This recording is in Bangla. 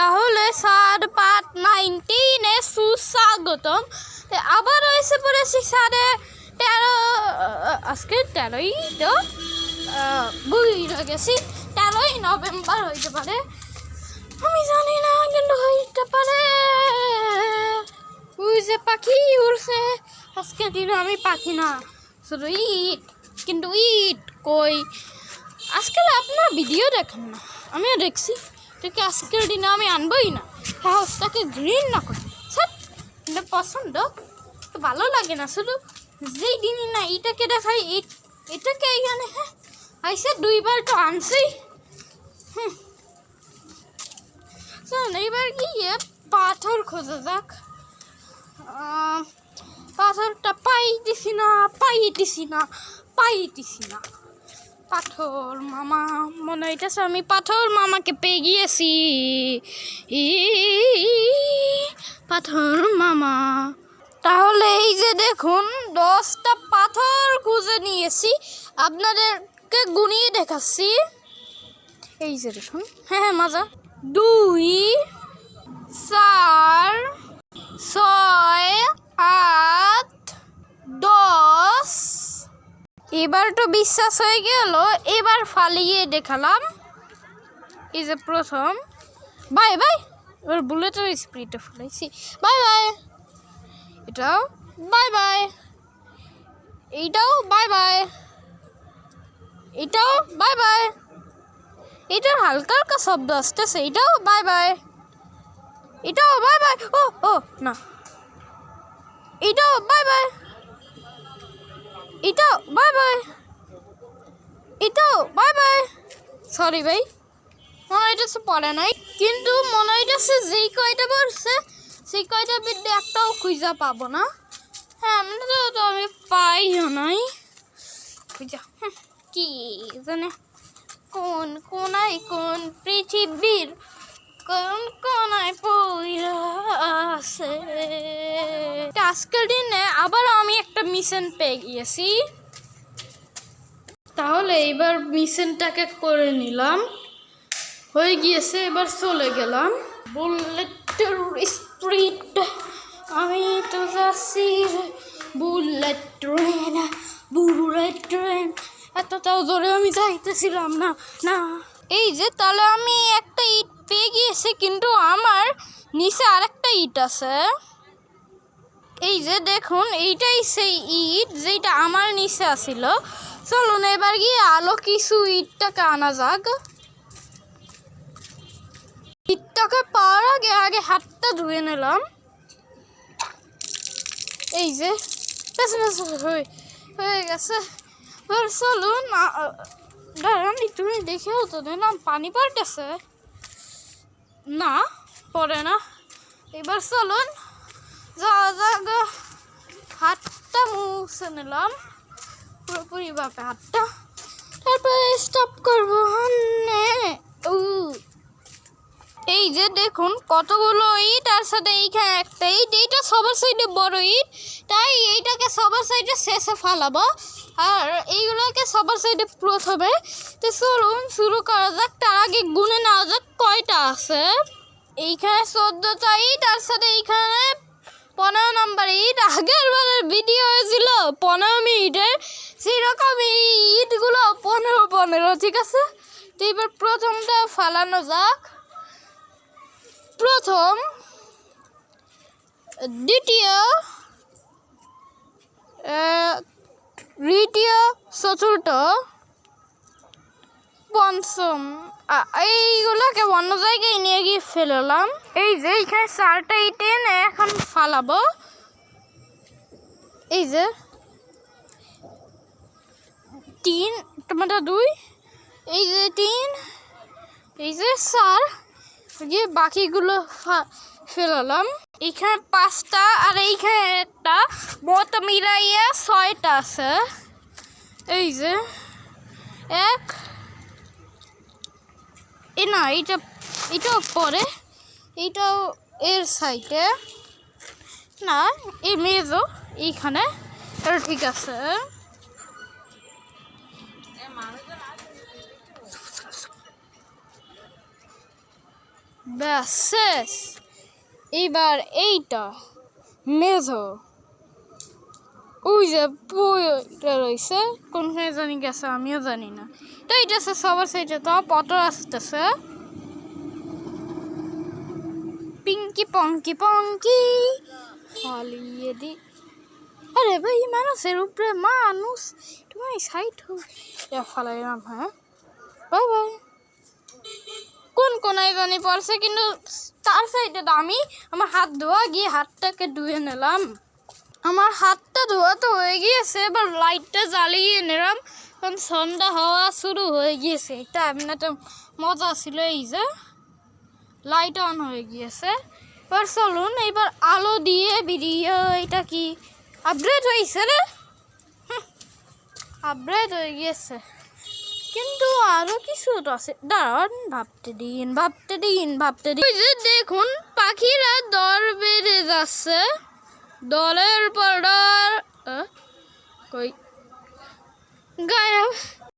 তাহলে সাড়ে 5:19 সুস্বাগতম। আবার এসে পড়েছি 13:30, আজকে 13ই তো বুঝে গেছি 13ই নভেম্বর হইতে পারে, আমি জানি না, কিন্তু হইতে পারে। ওই যে পাখি উড়ছে, আজকের দিনে আমি পাখি না, শুধু ইট। কিন্তু ইট কই, আজকাল আপনার ভিডিও দেখেন না, আমিও দেখছি, ঠিক আজকের দিনে আমি আনবই না, হাউসটাকে গ্রিন না করি স্যার, কিন্তু পছন্দ তো ভালো লাগে না। শুধু যেই দিনই না এটাকে দেখাই, এটাকে এইখানে আইসে 2বার তো আনছেই। এইবার গিয়ে পাথর খোঁজা যাক। পাথরটা পাইতেছি না। পাথর মামা মনে হইতেছে আমি পাথর মামাকে পেয়ে গিয়েছি। পাথর মামা, তাহলে এই যে দেখুন 10টা পাথর খুঁজে নিয়েছি, আপনাদেরকে গুনিয়ে দেখাচ্ছি। এই যে দেখুন, হ্যাঁ মজা, 2, 4, 6, 8, 10। এবার তো বিশ্বাস হয়ে গেল, এবার ফালিয়ে দেখালাম। এই যে প্রথম, বাই এবার বুলেটের স্পিডটা ফেলাইছি, বাই। এটাও বাই, এইটাও বাই, এটাও বাই। এটার হালকা হালকা শব্দ আসতেছে, এটাও বাই, এটাও বাই। ও না, এটাও বাই, এটাও বাই, এটাও বাই। সরি ভাই, মনে হইতেছে পড়ে নাই, কিন্তু মনে হইতেছে যেই কয়টা পড়ছে সেই কয়টা বিদ্যে একটাও খুঁজা পাবো না। হ্যাঁ, আমি পাইও নাই খুঁজা, কি জানে কোন কোনায়, কোন পৃথিবীর কোন কোনায় পইরা আছে। আজকের দিনে আবার আমি একটা মিশন পেয়ে গিয়েছি, তাহলে এবার মিশনটাকে করে নিলাম, হয়ে গিয়েছে। এবার চলে গেলাম বুলেটের স্পিড, আমি তো যাচ্ছি বুলেট ট্রেন, এতটাও জোরে আমি যাইতেছিলাম না। এই যে তাহলে আমি একটা ইট পেয়ে গিয়েছি, কিন্তু আমার নিচে আরেকটা ইট আছে। এই যে দেখুন, এইটাই সেই ইট যেটা আমার নিচে আসিল। চলুন এবার গিয়ে আলো কিছু ইটটাকে আনা যাক। ইটটাকে পাওয়ার আগে হাতটা ধুয়ে নিলাম। এই যে হয়ে গেছে। চলুন দাঁড়ান, তুমি দেখেও তো দিলাম পানি পড়তেছে না, পড়ে না। এবার চলুন যাওয়া যাক, হাতটা মুছে নিলাম পুরোপুরি ভাবে হাতটা, তারপরে স্টপ করবো। এই যে দেখুন কতগুলো ইট, আর সাথে এইখানে একটা ইট, এইটা সবার সাইডে বড় ইট, তাই এইটাকে সবার সাইডে শেষে ফালাবো, আর এইগুলোকে সবার সাইডে প্রথমে। তো চলুন শুরু করা যাক, তার আগে গুনে নেওয়া যাক কয়টা আছে। এইখানে 14টা ইট, আর সাথে এইখানে 15 নম্বর ইট। আগের বারের ভিডিও হয়েছিল 15 মিনিটের, সেরকম এই ইটগুলো 15, ঠিক আছে। তো এবার প্রথমটা ফালানো যাক, প্রথম, দ্বিতীয়, তৃতীয়, চতুর্থ, পঞ্চম। এইগুলোকে অন্য জায়গায় নিয়ে গিয়ে ফেলালাম। এই যে এইখানে 4টা ইট এনে এখন ফালাবো। এই যে 3, টমেটো 2, এই যে 3, এই যে 4, গিয়ে বাকিগুলো ফেলালাম। এইখানে 5টা, আর এইখানে একটা, মত মিলাইয়া 6টা আছে। এই যে 1, না এটাও পরে, এইটাও এর সাইডে না, এই মেজো এইখানে, এটা ঠিক আছে। ব্যাস শেষ। এইবার এইটা মেজো, ওই যে পুইটা রয়েছে কোনখানে জানি গেছে, আমিও জানি না। তো এইটা সবার সাইডে তো পটর আসতেছে, পিঙ্কি পঙ্কি পঙ্কি ফালিয়ে দি। আরে ভাই মানুষের উপরে মানুষ, তুমি সাইড ফালাইলাম। হ্যাঁ বাই বাই। কোন কোনায় জানি পড়ছে, কিন্তু তার সাইডে আমি আমার হাত ধোয়া গিয়ে হাতটাকে ধুয়ে নিলাম। আমার হাতটা ধোয়া তো হয়ে গিয়েছে, এবার লাইটটা জ্বালিয়ে নিলাম কারণ সন্ধ্যা হওয়া শুরু হয়ে গিয়েছে। এটা এমনিতে মজা ছিল, এই যে লাইট অন হয়ে গিয়েছে। এবার চলুন এইবার আলো দিয়ে ভিডিও, এটা কি আপগ্রেড হয়েছে রে, আপগ্রেড হয়ে গিয়েছে, কিন্তু আরো কিছু আছে, দাঁড়ান ভাবতে দিন। ওই যে দেখুন পাখিরা দল বেড়ে যাচ্ছে, দলের পর দল কই গায়েব।